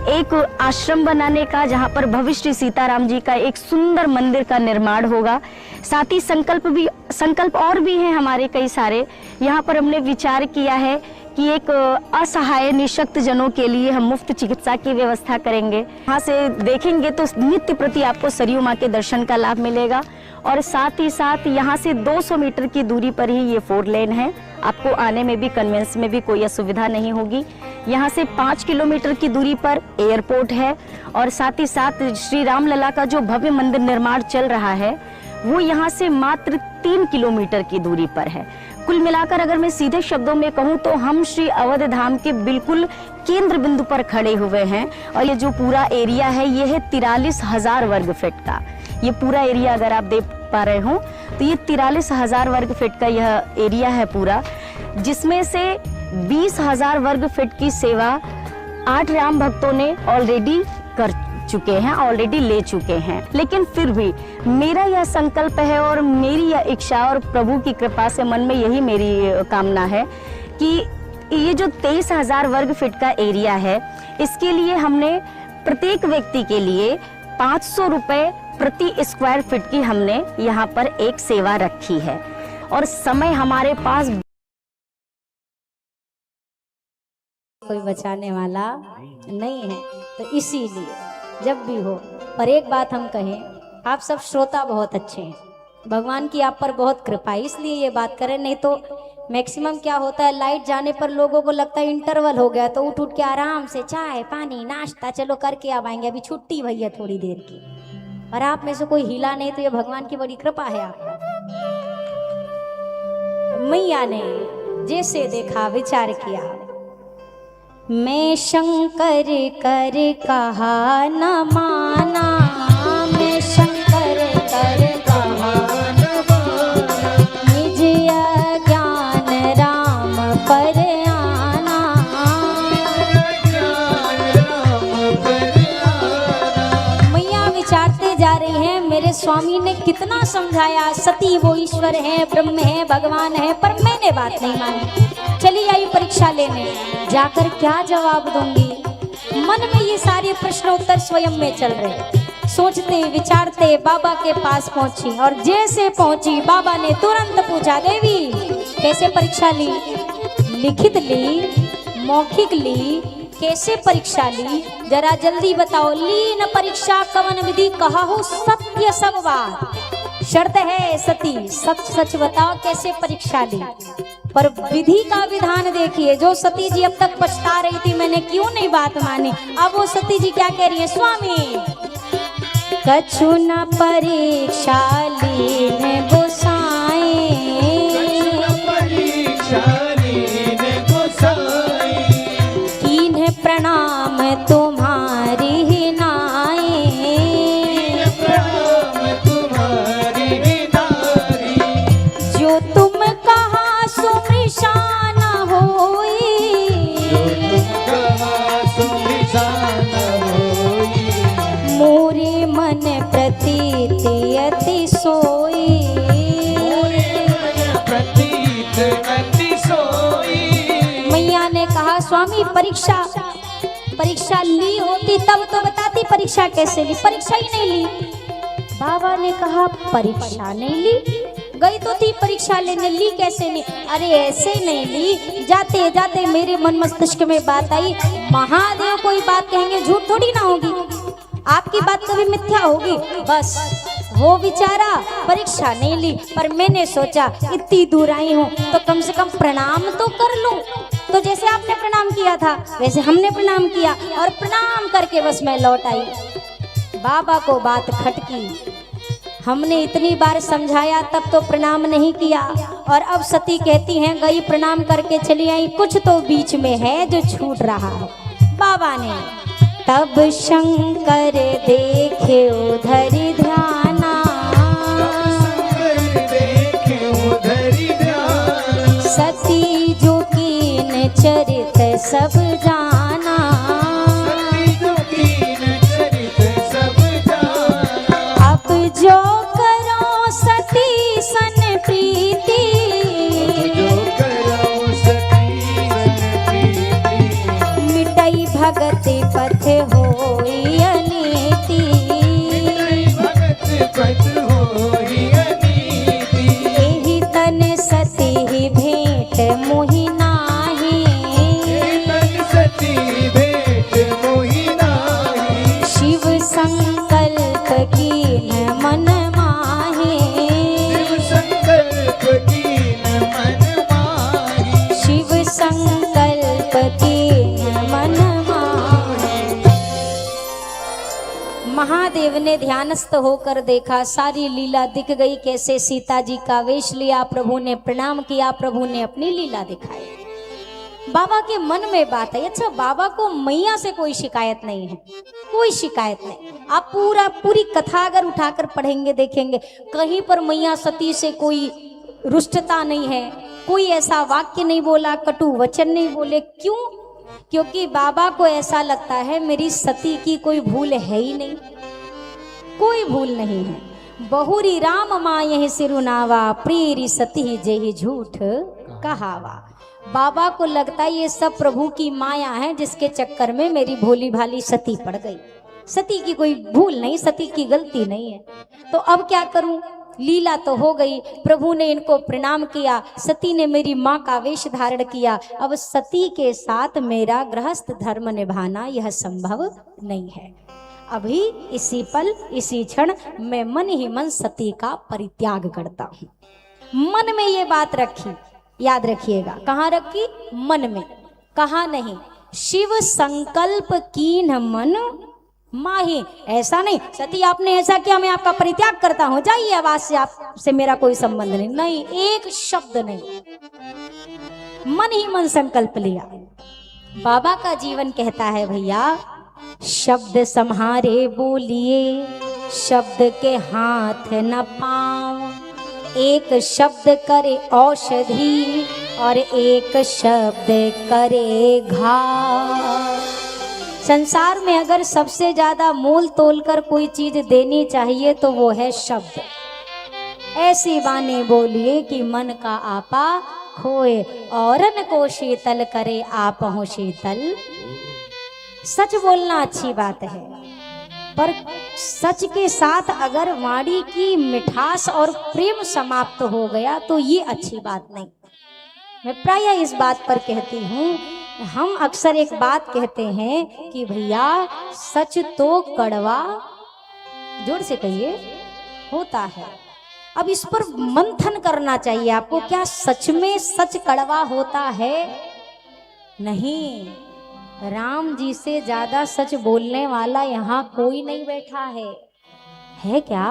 एक आश्रम बनाने का, जहाँ पर भव्य श्री सीताराम जी का एक सुंदर मंदिर का निर्माण होगा। साथ ही संकल्प और भी हैं हमारे कई सारे। यहाँ पर हमने विचार किया है कि एक असहाय निशक्त जनों के लिए हम मुफ्त चिकित्सा की व्यवस्था करेंगे। यहाँ से देखेंगे तो नित्य प्रति आपको सरयू माँ के दर्शन का लाभ मिलेगा। और साथ ही साथ यहाँ से 200 मीटर की दूरी पर ही ये 4 लेन है, आपको आने में भी कन्वेंस में भी कोई असुविधा नहीं होगी। यहाँ से 5 किलोमीटर की दूरी पर एयरपोर्ट है और साथ ही साथ श्री राम लला का जो भव्य मंदिर निर्माण चल रहा है वो यहाँ से मात्र 3 किलोमीटर की दूरी पर है। कुल मिलाकर अगर मैं सीधे शब्दों में कहूँ तो हम श्री अवध धाम के बिल्कुल केंद्र बिंदु पर खड़े हुए हैं। और ये जो पूरा एरिया है ये है 43,000 वर्ग फीट का। ये पूरा एरिया अगर आप देख पा रहे हो तो ये 43,000 वर्ग फीट का यह एरिया है पूरा, जिसमें से 20,000 वर्ग फीट की सेवा 8 राम भक्तों ने ऑलरेडी कर चुके हैं, ऑलरेडी ले चुके हैं। लेकिन फिर भी मेरा यह संकल्प है और मेरी यह इच्छा और प्रभु की कृपा से मन में यही मेरी कामना है कि ये जो 23,000 वर्ग फीट का एरिया है इसके लिए हमने प्रत्येक व्यक्ति के लिए 500 रुपए प्रति स्क्वायर फीट की हमने यहाँ पर एक सेवा रखी है। और समय हमारे पास कोई बचाने वाला नहीं है, तो इसीलिए जब भी हो। पर एक बात हम कहें, आप सब श्रोता बहुत अच्छे हैं, भगवान की आप पर बहुत कृपा है, इसलिए ये बात करें। नहीं तो मैक्सिमम क्या होता है, लाइट जाने पर लोगों को लगता है इंटरवल हो गया तो उठ के आराम से चाय पानी नाश्ता चलो करके आ आएंगे, अभी छुट्टी भैया थोड़ी देर की। और आप में से कोई हिला नहीं तो ये भगवान की बड़ी कृपा है आप पर। मैया ने जैसे देखा विचार किया, मैं शंकर कर कहा न माना, मैं शंकर कर कहा न माना, निज अज्ञान राम पर आना, मैया विचारते जा रही हैं, मेरे स्वामी ने कितना समझाया, सती वो ईश्वर है, ब्रह्म है, भगवान है, पर मैंने बात नहीं मानी। चली आई परीक्षा लेने, जाकर क्या जवाब दूंगी। मन में ये सारे प्रश्न उत्तर स्वयं में चल रहे, सोचते विचारते बाबा के पास पहुंची, और जैसे पहुंची बाबा ने तुरंत पूछा, देवी कैसे परीक्षा ली? लिखित ली, मौखिक ली, कैसे परीक्षा ली? जरा जल्दी बताओ। ली न परीक्षा कवन विधि, कहा हो सत्य सब बात। शर्त है सती, सच सच बताओ कैसे परीक्षा ली। पर विधि का विधान देखिए, जो सती जी अब तक पछता रही थी मैंने क्यों नहीं बात मानी, अब वो सती जी क्या कह रही है, स्वामी कछु न परीक्षा लीन गोसाई, कीन्ह प्रणाम तुम्हारी नाई, जो तुम कहा सुमृषान होई, मोरे मन प्रतीति अति सोई, मैया ने कहा स्वामी परीक्षा ली होती तब तो बताती परीक्षा कैसे ली, परीक्षा ही नहीं ली। बाबा ने कहा परीक्षा नहीं ली, गई तो थी परीक्षा लेने, ली कैसे ली? अरे ऐसे नहीं ली, जाते जाते मेरे मन मस्तिष्क में बात आई, महादेव कोई बात कहेंगे झूठ थोड़ी ना होगी, आपकी बात कभी मिथ्या होगी, बस वो बेचारा परीक्षा नहीं ली। पर मैंने सोचा इतनी दूर आई हूँ तो कम से कम प्रणाम तो कर लूं, तो जैसे आपने प्रणाम किया था वैसे हमने प्रणाम किया, और प्रणाम करके बस मैं लौट आई। बाबा को बात खटकी, हमने इतनी बार समझाया तब तो प्रणाम नहीं किया, और अब सती कहती हैं गई प्रणाम करके चली आई, कुछ तो बीच में है जो छूट रहा है। बाबा ने तब शंकर देखे उधर ध्याना, सती जो कीन चरित सब जाना, अब जो करो सती सन प्रीति, मिटई भगत पथ होई अनीति, एहि तन सती भेंट मोहि नाही, शिव संकल्प कीन मन माहे, शिव संकल्प कीन मन माहे। महादेव ने ध्यानस्थ होकर देखा, सारी लीला दिख गई, कैसे सीता जी का वेश लिया, प्रभु ने प्रणाम किया, प्रभु ने अपनी लीला दिखाई। बाबा के मन में बात है, अच्छा बाबा को मैया से कोई शिकायत नहीं है, कोई शिकायत नहीं। आप पूरी कथा अगर उठाकर पढ़ेंगे देखेंगे, कहीं पर मैया सती से कोई रुष्टता नहीं है, कोई ऐसा वाक्य नहीं बोला, कटु वचन नहीं बोले। क्यों? क्योंकि बाबा को ऐसा लगता है मेरी सती की कोई भूल है ही नहीं, कोई भूल नहीं है। बहुरी राम माँ यही सिरुनावा, प्रियरी सती जेहि झूठ कहावा। बाबा को लगता है ये सब प्रभु की माया है, जिसके चक्कर में मेरी भोली भाली सती पड़ गई। सती की कोई भूल नहीं, सती की गलती नहीं है, तो अब क्या करूं? लीला तो हो गई, प्रभु ने इनको प्रणाम किया, सती ने मेरी माँ का वेश धारण किया, अब सती के साथ मेरा गृहस्थ धर्म निभाना यह संभव नहीं है। अभी इसी पल इसी क्षण मैं मन ही मन सती का परित्याग करता हूँ। मन में ये बात रखी, याद रखिएगा, कहाँ रखी? मन में, कहाँ नहीं। शिव संकल्प कीन मन माही। ऐसा नहीं सती आपने ऐसा किया मैं आपका परित्याग करता हूं, जाइए, आवाज से आपसे मेरा कोई संबंध नहीं, नहीं, एक शब्द नहीं। मन ही मन संकल्प लिया। बाबा का जीवन कहता है भैया, शब्द सम्हारे बोलिए, शब्द के हाथ न पाँव, एक शब्द करे औषधि और एक शब्द करे घाव। संसार में अगर सबसे ज्यादा मोल तोल कर कोई चीज देनी चाहिए तो वो है शब्द। ऐसी बानी बोलिए कि मन का आपा खोए, औरन को शीतल करे आपहु शीतल। सच बोलना अच्छी बात है, पर सच के साथ अगर वाणी की मिठास और प्रेम समाप्त हो गया तो ये अच्छी बात नहीं। मैं प्रायः इस बात पर कहती हूँ, हम अक्सर एक बात कहते हैं कि भैया सच तो कड़वा, जोर से कहिए, होता है। अब इस पर मंथन करना चाहिए आपको, क्या सच में सच कड़वा होता है? नहीं, राम जी से ज्यादा सच बोलने वाला यहाँ कोई नहीं बैठा है क्या?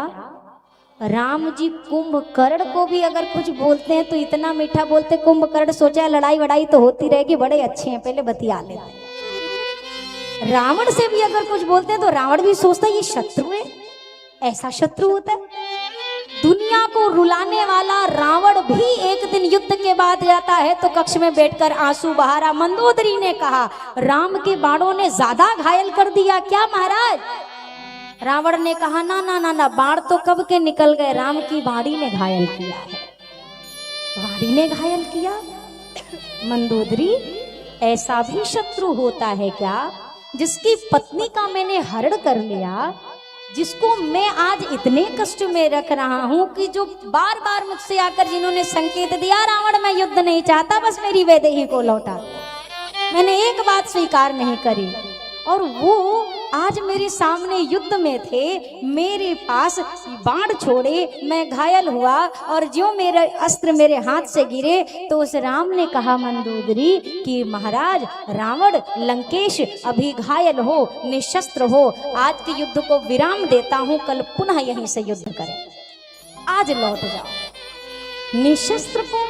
राम जी कुंभकर्ण को भी अगर कुछ बोलते हैं तो इतना मीठा बोलते, कुंभकर्ण सोचा लड़ाई वड़ाई तो होती रहेगी, बड़े अच्छे हैं, पहले बतिया लेते। रावण से भी अगर कुछ बोलते हैं तो रावण भी सोचता है ये शत्रु है, ऐसा शत्रु होता है। दुनिया को रुलाने वाला रावण भी एक दिन युद्ध के बाद जाता है तो कक्ष में बैठकर आंसू बहा रहा। मंदोदरी ने कहा, राम के बाणों ने ज्यादा घायल कर दिया क्या महाराज? रावण ने कहा, ना ना ना ना, बाण तो कब के निकल गए, राम की बाड़ी ने घायल किया है। बाड़ी ने घायल किया? मंदोदरी, ऐसा भी शत्रु होता है क्या? जिसकी पत्नी का मैंने हरण कर लिया, जिसको मैं आज इतने कष्ट में रख रहा हूं कि जो बार बार मुझसे आकर जिन्होंने संकेत दिया, रावण मैं युद्ध नहीं चाहता, बस मेरी वैदेही को लौटा, मैंने एक बात स्वीकार नहीं करी, और वो आज मेरे सामने युद्ध में थे, मेरे पास बाण छोड़े, मैं घायल हुआ, और जो मेरे अस्त्र मेरे हाथ से गिरे तो उस राम ने कहा मंदोदरी कि महाराज रावण लंकेश अभी घायल हो, निशस्त्र हो, आज के युद्ध को विराम देता हूं, कल पुनः यहीं से युद्ध करें, आज लौट जाओ। निशस्त्र को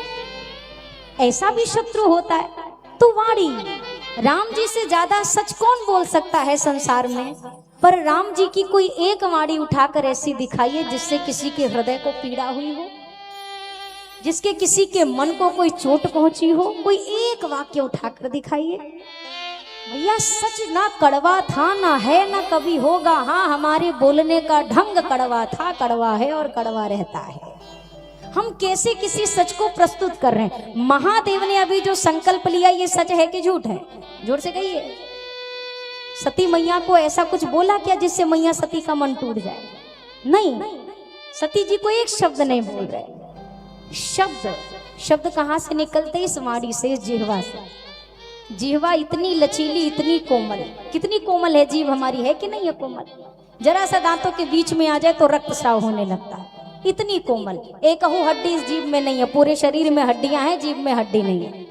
ऐसा भी शत्रु होता है? तो वाणी, राम जी से ज्यादा सच कौन बोल सकता है संसार में? पर राम जी की कोई एक वाणी उठाकर ऐसी दिखाइए जिससे किसी के हृदय को पीड़ा हुई हो, जिसके किसी के मन को कोई चोट पहुंची हो, कोई एक वाक्य उठाकर दिखाइए। भैया सच ना कड़वा था, ना है, ना कभी होगा। हाँ, हमारे बोलने का ढंग कड़वा था, कड़वा है और कड़वा रहता है। हम कैसे किसी सच को प्रस्तुत कर रहे हैं? महादेव ने अभी जो संकल्प लिया, ये सच है कि झूठ है? जोर से कहिए। सती मैया को ऐसा कुछ बोला क्या जिससे मैया सती का मन टूट जाए? नहीं, सती जी को एक शब्द नहीं बोल रहे। शब्द कहाँ से निकलते? इस वाणी से, जिह्वा से। जिह्वा इतनी लचीली, इतनी कोमल, कितनी कोमल है जीभ हमारी, है कि नहीं है कोमल? जरा सा दांतों के बीच में आ जाए तो रक्तस्राव होने लगता है, इतनी कोमल। एक हड्डी इस जीभ में नहीं है, पूरे शरीर में हड्डियां हैं, जीभ में हड्डी नहीं है।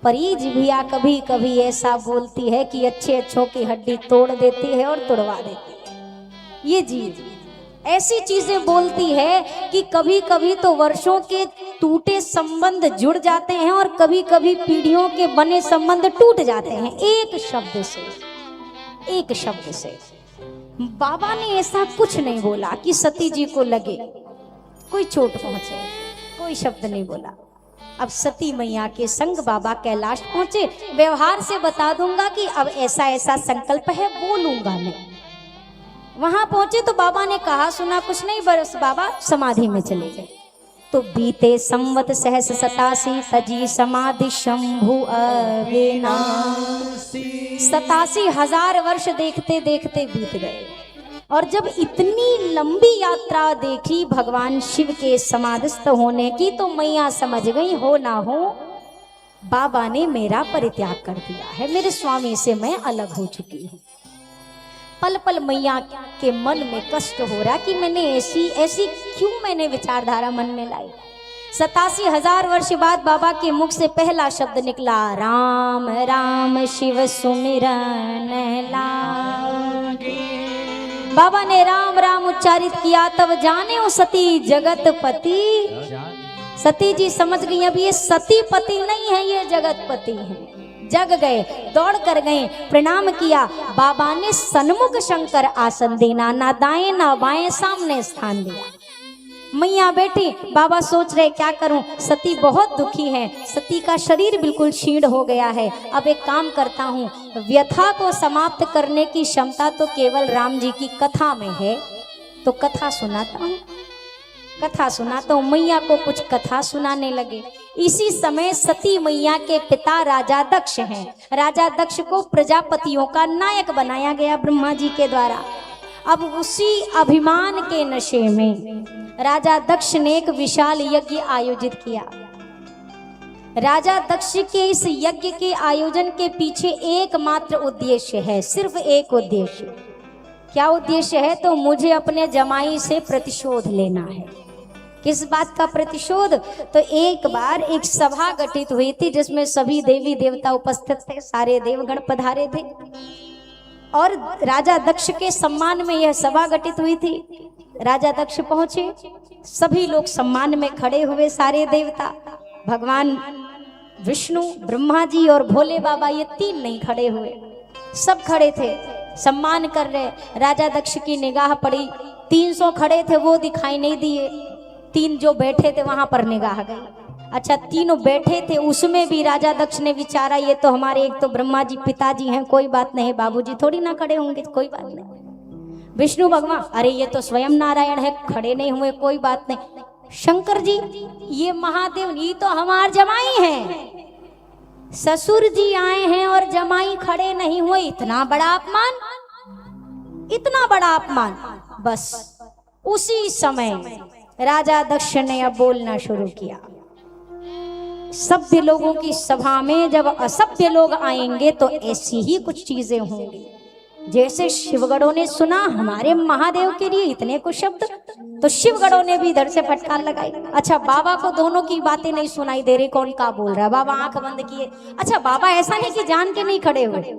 पर ये जिभिया कभी कभी ऐसा बोलती है कि अच्छे अच्छों की हड्डी तोड़ देती है और तोड़वा देती है। ये जीभ ऐसी चीजें बोलती है कि कभी कभी तो वर्षों के टूटे संबंध जुड़ जाते हैं और कभी कभी पीढ़ियों के बने संबंध टूट जाते हैं एक शब्द से, एक शब्द से। बाबा ने ऐसा कुछ नहीं बोला कि सती जी को लगे, कोई चोट पहुंचे, कोई शब्द नहीं बोला। अब सती मैया के संग बाबा कैलाश पहुंचे। व्यवहार से बता दूंगा कि अब ऐसा ऐसा संकल्प है, बोलूंगा नहीं। वहां पहुंचे तो बाबा ने कहा सुना कुछ नहीं, बस बाबा समाधि में चले गए। तो बीते संवत सहस 87 तजी समाधि शंभु अविनाशी। 87,000 वर्ष देखते देखते बीत गए, और जब इतनी लंबी यात्रा देखी भगवान शिव के समाधिस्थ होने की, तो मैया समझ गई हो ना हो बाबा ने मेरा परित्याग कर दिया है, मेरे स्वामी से मैं अलग हो चुकी हूँ। पल पल मैया के मन में कष्ट हो रहा कि मैंने ऐसी क्यों मैंने विचारधारा मन में लाई। 87,000 वर्ष बाद बाबा के मुख से पहला शब्द निकला, राम राम शिव सुमिरन लागे। बाबा ने राम राम उच्चारित किया, तब जाने ओ सती जगतपति सती जी समझ गई अब ये सती पति नहीं है, ये जगतपति है। जग गए, दौड़ कर गए, प्रणाम किया। बाबा ने सन्मुख शंकर आसन देना, ना दाएं ना बाएं, सामने स्थान दिया। मैया बेटी, बाबा सोच रहे क्या करूं, सती बहुत दुखी है, सती का शरीर बिल्कुल क्षीण हो गया है। अब एक काम करता हूं, व्यथा को समाप्त करने की क्षमता तो केवल राम जी की कथा में है, तो कथा सुनाता हूं, कथा सुनाता हूं। मैया को कुछ कथा सुनाने लगे। इसी समय सती मैया के पिता राजा दक्ष हैं। राजा दक्ष को प्रजापतियों का नायक बनाया गया ब्रह्मा जी के द्वारा। अब उसी अभिमान के नशे में राजा दक्ष ने एक विशाल यज्ञ आयोजित किया। राजा दक्ष के इस यज्ञ के आयोजन के पीछे एकमात्र उद्देश्य है, सिर्फ एक उद्देश्य। क्या उद्देश्य है? तो मुझे अपने जमाई से प्रतिशोध लेना है। किस बात का प्रतिशोध? तो एक बार एक सभा गठित हुई थी जिसमें सभी देवी देवता उपस्थित थे, सारे देवगण पधारे थे और राजा दक्ष के सम्मान में यह सभा गठित हुई थी। राजा दक्ष पहुंचे, सभी लोग सम्मान में खड़े हुए, सारे देवता, भगवान विष्णु, ब्रह्मा जी और भोले बाबा, ये तीन नहीं खड़े हुए, सब खड़े थे, सम्मान कर रहे। राजा दक्ष की निगाह पड़ी, 300 खड़े थे वो दिखाई नहीं दिए, 3 जो बैठे थे वहां पर निगाह गई। अच्छा, तीनों बैठे थे उसमें भी राजा दक्ष ने विचारा ये तो हमारे एक तो ब्रह्मा जी पिताजी हैं, कोई बात नहीं, बाबूजी थोड़ी ना खड़े होंगे, कोई बात नहीं। विष्णु भगवान, अरे ये तो स्वयं नारायण है, खड़े नहीं हुए, कोई बात नहीं। शंकर जी, ये महादेव, ये तो हमारे जमाई हैं, ससुर जी आए हैं और जमाई खड़े नहीं हुए, इतना बड़ा अपमान, इतना बड़ा अपमान। बस उसी समय राजा दक्ष ने अब बोलना शुरू किया। सभ्य लोगों की सभा में जब असभ्य लोग आएंगे तो ऐसी ही कुछ चीजें होंगी। जैसे शिवगणों ने सुना हमारे महादेव के लिए इतने कुछ शब्द, तो शिवगणों ने भी इधर से फटकार लगाई। अच्छा, बाबा को दोनों की बातें नहीं सुनाई दे रही, कौन का बोल रहा है, बाबा आंख बंद किए। अच्छा, बाबा ऐसा नहीं कि जान के नहीं खड़े हुए,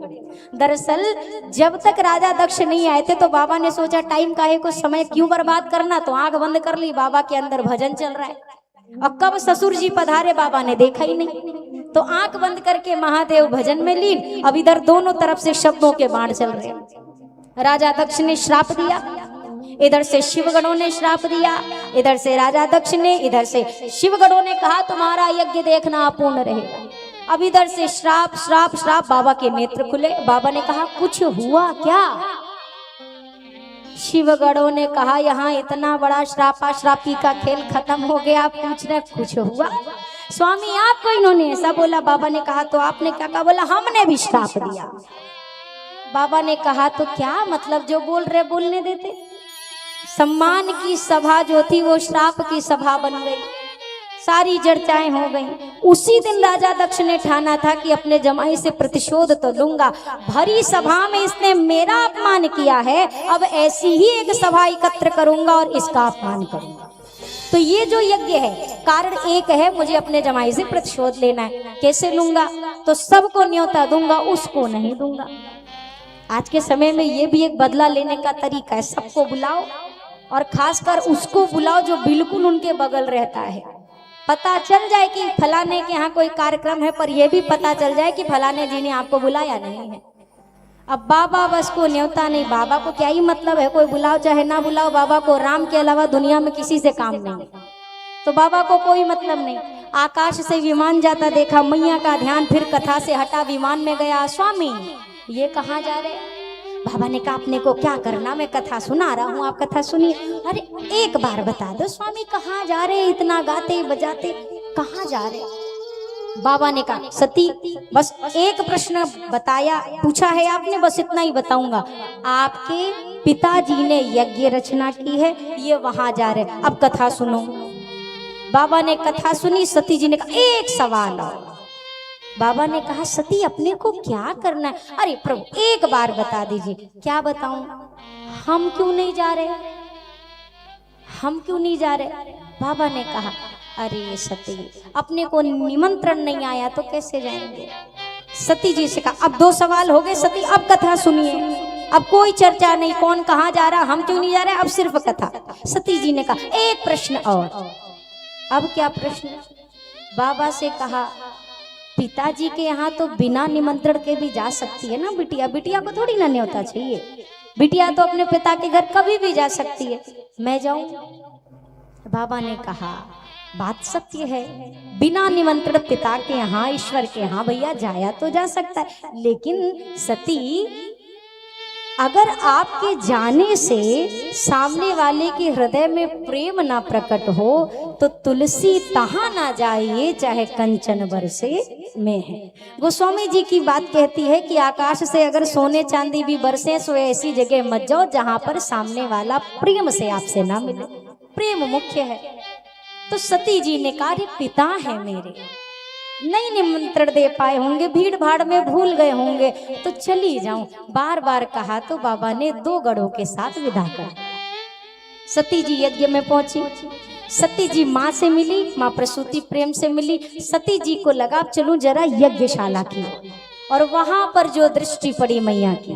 दरअसल जब तक राजा दक्ष नहीं आए थे तो बाबा ने सोचा टाइम का है, कुछ समय क्यों बर्बाद करना, तो आंख बंद कर ली। बाबा के अंदर भजन चल रहा है और कब ससुर जी पधारे बाबा ने देखा ही नहीं, तो आंख बंद करके महादेव भजन में लीन। अब इधर दोनों तरफ से शब्दों के बाण चल रहे। राजा दक्ष ने श्राप दिया, इधर से शिवगणों ने श्राप दिया, इधर से राजा दक्ष ने, इधर से शिवगणों ने कहा तुम्हारा यज्ञ देखना अपूर्ण रहेगा। अब इधर से श्राप श्राप श्राप, बाबा के नेत्र खुले। बाबा ने कहा कुछ हुआ क्या? शिवगणों ने कहा यहाँ इतना बड़ा श्रापा श्रापी का खेल खत्म हो गया, आप पूछ रहे कुछ हुआ? स्वामी आपको इन्होंने ऐसा बोला? बाबा ने कहा तो आपने क्या कहा? बोला हमने भी श्राप दिया। बाबा ने कहा तो क्या मतलब, जो बोल रहे बोलने देते। सम्मान की सभा जो थी वो श्राप की सभा बन गई, सारी चर्चाएं हो गई। उसी दिन राजा दक्ष ने ठाना था कि अपने जमाई से प्रतिशोध तो लूंगा, भरी सभा में इसने मेरा अपमान किया है, अब ऐसी ही एक सभा एकत्र करूंगा और इसका अपमान करूंगा। तो ये जो यज्ञ है, कारण एक है, मुझे अपने जमाई से प्रतिशोध लेना है। कैसे लूंगा? तो सबको न्योता दूंगा, उसको नहीं दूंगा। आज के समय में ये भी एक बदला लेने का तरीका है, सबको बुलाओ और खासकर उसको बुलाओ जो बिल्कुल उनके बगल रहता है। पता चल जाए कि फलाने के यहाँ कोई कार्यक्रम है, पर यह भी पता चल जाए कि फलाने जी ने आपको बुलाया नहीं है। अब बाबा बस को न्योता नहीं, बाबा को क्या ही मतलब है, कोई बुलाओ चाहे ना बुलाओ, बाबा को राम के अलावा दुनिया में किसी से काम नहीं, तो बाबा को कोई मतलब नहीं। आकाश से विमान जाता देखा, मैया का ध्यान फिर कथा से हटा, विमान में गया। स्वामी ये कहाँ जा रहे? बाबा ने कहा अपने को क्या करना, मैं कथा सुना रहा हूँ, आप कथा सुनिए। अरे एक बार बता दो स्वामी कहाँ जा रहे, इतना गाते बजाते कहाँ जा रहे? बाबा ने कहा सती बस एक प्रश्न बताया, पूछा है आपने, बस इतना ही बताऊंगा। आपके पिताजी ने यज्ञ रचना की है, ये वहां जा रहे, अब कथा सुनो। बाबा ने कथा सुनी, सती जी ने कहा एक सवाल और। बाबा ने कहा सती अपने को क्या करना है? अरे प्रभु एक बार बता दीजिए। क्या बताऊं? हम क्यों नहीं जा रहे, हम क्यों नहीं जा रहे? बाबा ने कहा अरे सती अपने को निमंत्रण नहीं आया तो कैसे जाएंगे? सती जी से कहा अब 2 सवाल हो गए सती, अब कथा सुनिए, अब कोई चर्चा नहीं, कौन कहाँ जा रहा, हम क्यों नहीं जा रहे, अब सिर्फ कथा। सती जी ने कहा एक प्रश्न और। अब क्या प्रश्न? बाबा से कहा पिताजी के यहाँ तो बिना निमंत्रण के भी जा सकती है ना बिटिया, बिटिया को थोड़ी ना न्योता चाहिए, बिटिया तो अपने पिता के घर कभी भी जा सकती है, मैं जाऊं? बाबा ने कहा बात सत्य है, बिना निमंत्रण पिता के यहाँ, ईश्वर के यहाँ भैया जाया तो जा सकता है, लेकिन सती अगर आपके जाने से सामने वाले के हृदय में प्रेम ना प्रकट हो तो तुलसी तहां ना जाइए चाहे कंचन बरसे में है। गोस्वामी जी की बात कहती है कि आकाश से अगर सोने चांदी भी बरसे सो ऐसी जगह मत जाओ जहां पर सामने वाला प्रेम से आपसे ना मिले, प्रेम मुख्य है। तो सती जी ने कहा पिता है मेरे, नहीं निमंत्रण दे पाए होंगे, भीड़ भाड़ में भूल गए होंगे, तो चली जाऊं। बार बार कहा तो बाबा ने 2 गढ़ों के साथ विदा कर। सती जी यज्ञ में पहुंची, सती जी माँ से मिली, माँ प्रसूति प्रेम से मिली। सती जी को लगा चलूं जरा यज्ञशाला की, और वहां पर जो दृष्टि पड़ी मैया की,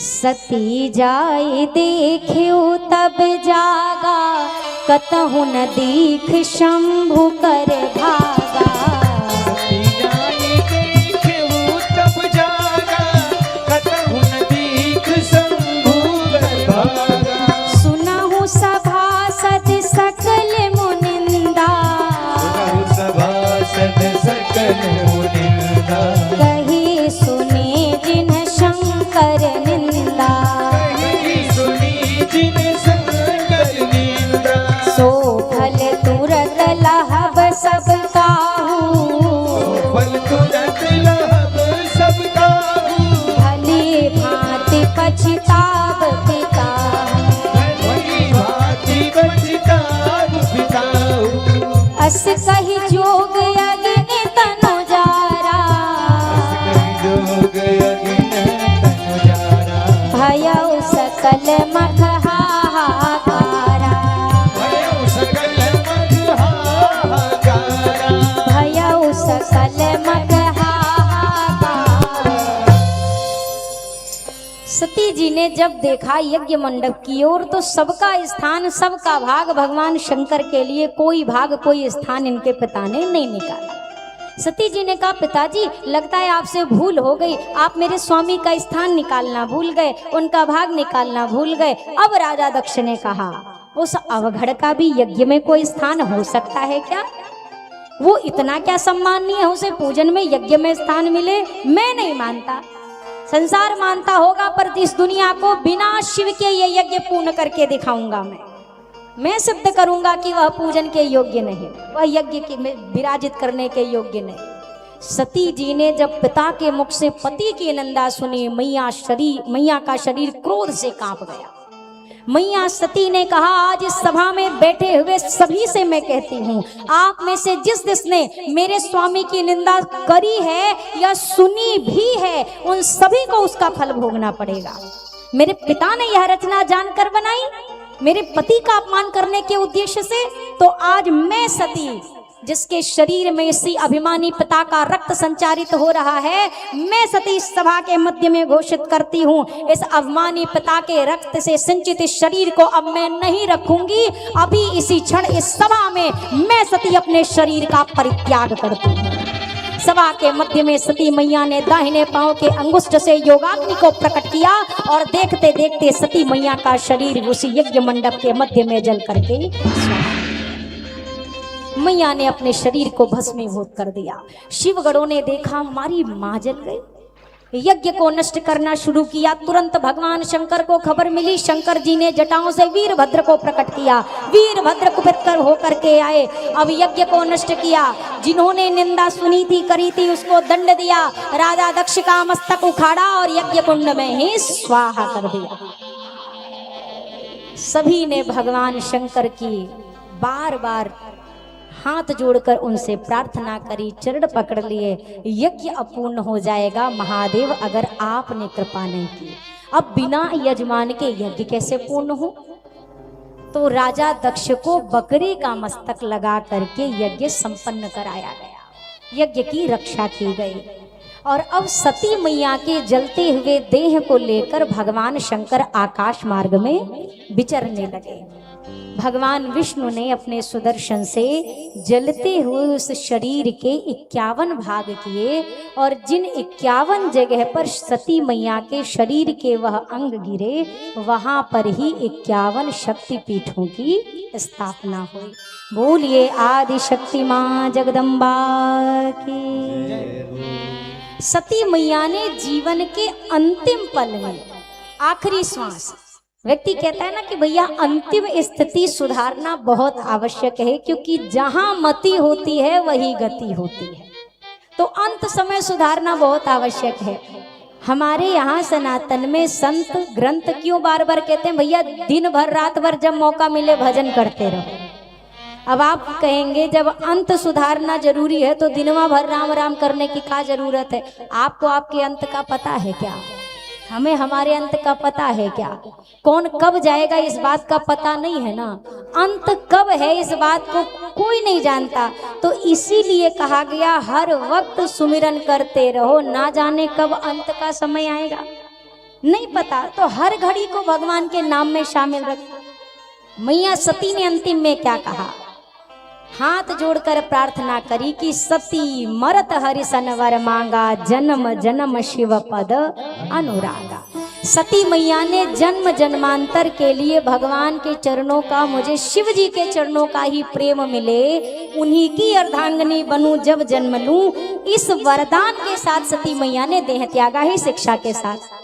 सती जाए देखियो तब जागा, कतहु न दीख शंभु कर भागा। सुनहु सभासद सकल मुनिंदा, कही सुने जिन्ह शंकर निंदा, सो फल तुरत लहब सब काहू, भली भांति पछताब अस कही जोग अग्नि तनु जारा, भयउ सकल मख हाहाकारा, भयउ सकल मख हाहाकारा। सती जी ने जब देखा यज्ञ मंडप की ओर तो सबका स्थान, सबका भाग भगवान शंकर के लिए, कोई भाग कोई स्थान इनके पिता ने नहीं निकाला। सती जी ने कहा पिताजी लगता है आपसे भूल हो गई, आप मेरे स्वामी का स्थान निकालना भूल गए, उनका भाग निकालना भूल गए। अब राजा दक्ष ने कहा उस अवघड़ का भी यज्ञ में कोई स्थान हो सकता है क्या? वो इतना क्या सम्माननीय है उसे पूजन में यज्ञ में स्थान मिले? मैं नहीं मानता, संसार मानता होगा, पर इस दुनिया को बिना शिव के ये यज्ञ पूर्ण करके दिखाऊंगा। मैं सिद्ध करूंगा कि वह पूजन के योग्य नहीं, वह यज्ञ के में विराजित करने के योग्य नहीं। सती जी ने जब पिता के मुख से पति की निंदा सुनी, मैया का शरीर क्रोध से कांप गया। मैया सती ने कहा आज इस सभा में बैठे हुए सभी से मैं कहती हूँ, आप में से जिस जिसने मेरे स्वामी की निंदा करी है या सुनी भी है, उन सभी को उसका फल भोगना पड़ेगा। मेरे पिता ने यह रचना जानकर बनाई, मेरे पति का अपमान करने के उद्देश्य से, तो आज मैं सती जिसके शरीर में इसी अभिमानी पिता का रक्त संचारित हो रहा है, मैं सती सभा के मध्य में घोषित करती हूँ, इस अभिमानी पिता के रक्त से सिंचित इस शरीर को अब मैं नहीं रखूंगी। अभी इसी क्षण इस सभा में मैं सती अपने शरीर का परित्याग करती हूँ। सभा के मध्य में सती मैया ने दाहिने पांव के अंगुष्ठ से योगाग्नि को प्रकट किया और देखते देखते सती मैया का शरीर उसी यज्ञ मंडप के मध्य में जल करके मैया ने अपने शरीर को भस्मीभूत कर दिया। शिवगणों ने देखा हमारी मां जल गई, यज्ञ को नष्ट करना शुरू किया। तुरंत भगवान शंकर को खबर मिली, शंकर जी ने जटाओं से वीरभद्र को प्रकट किया, वीरभद्र कुपित होकर के आए, अब यज्ञ को नष्ट किया। जिन्होंने निंदा सुनी थी करी थी उसको दंड दिया, राजा दक्ष का मस्तक उखाड़ा और यज्ञ कुंड में ही स्वाहा कर दिया। सभी ने भगवान शंकर की बार बार हाथ जोड़कर उनसे प्रार्थना करी, चरण पकड़ लिए, यज्ञ अपूर्ण हो जाएगा महादेव अगर आपने कृपा नहीं की। अब बिना यजमान के यज्ञ कैसे पूर्ण हो? तो राजा दक्ष को बकरी का मस्तक लगा करके यज्ञ संपन्न कराया गया, यज्ञ की रक्षा की गई। और अब सती मैया के जलते हुए देह को लेकर भगवान शंकर आकाश मार्ग में विचरने लगे। भगवान विष्णु ने अपने सुदर्शन से जलते हुए उस शरीर के 51 भाग किए और जिन 51 जगह पर सती मैया के शरीर के वह अंग गिरे वहां पर ही 51 शक्तिपीठों की स्थापना हुई। बोलिए आदि शक्ति मां जगदम्बा की। सती मैया ने जीवन के अंतिम पल में, आखिरी श्वास, व्यक्ति कहता है ना कि भैया अंतिम स्थिति सुधारना बहुत आवश्यक है, क्योंकि जहां मति होती है वही गति होती है। तो अंत समय सुधारना बहुत आवश्यक है। हमारे यहाँ सनातन में संत ग्रंथ क्यों बार बार कहते हैं भैया दिन भर रात भर जब मौका मिले भजन करते रहो। अब आप कहेंगे जब अंत सुधारना जरूरी है तो दिनवा भर राम राम करने की क्या जरूरत है? आपको आपके अंत का पता है क्या? हमें हमारे अंत का पता है क्या? कौन कब जाएगा इस बात का पता नहीं है ना। अंत कब है इस बात को कोई नहीं जानता। तो इसीलिए कहा गया हर वक्त सुमिरन करते रहो, ना जाने कब अंत का समय आएगा नहीं पता। तो हर घड़ी को भगवान के नाम में शामिल रखो। मैया सती ने अंतिम में क्या कहा? हाथ जोड़कर प्रार्थना करी कि सती मरत हरिसन वर मांगा, जन्म जन्म शिव पद अनुरागा। सती मैया ने जन्म जन्मांतर के लिए भगवान के चरणों का, मुझे शिव जी के चरणों का ही प्रेम मिले, उन्हीं की अर्धांगिनी बनूं जब जन्म लूं, इस वरदान के साथ सती मैया ने देह त्यागा ही शिक्षा के साथ।